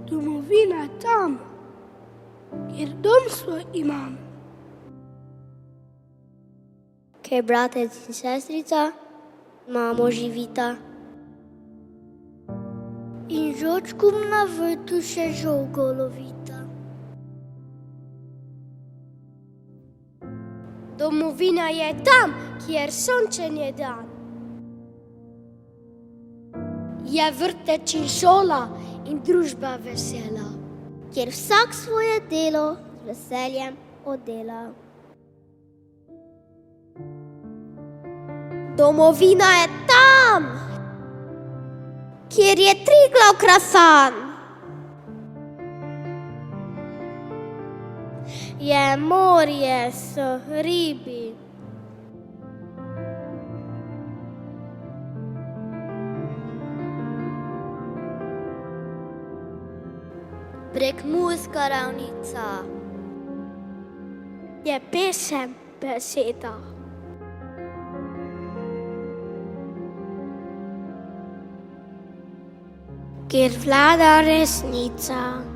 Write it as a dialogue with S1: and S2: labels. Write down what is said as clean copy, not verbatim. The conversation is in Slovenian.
S1: Domovina je tam, kjer domstvo imam.
S2: Kjer bratec in sestrica, mamo živita. In žočkom na vrtu še žogo lovita.
S3: Domovina je tam, kjer sončen je dan. Je vrtec in šola in družba vesela.
S2: Kjer vsak svoje delo z veseljem oddela. Domovina je tam, kjer je Triglav krasan. Je morje s ribi. Prekmurska ravnica.
S3: Je pesem beseda.
S2: Kjer vlada resnica.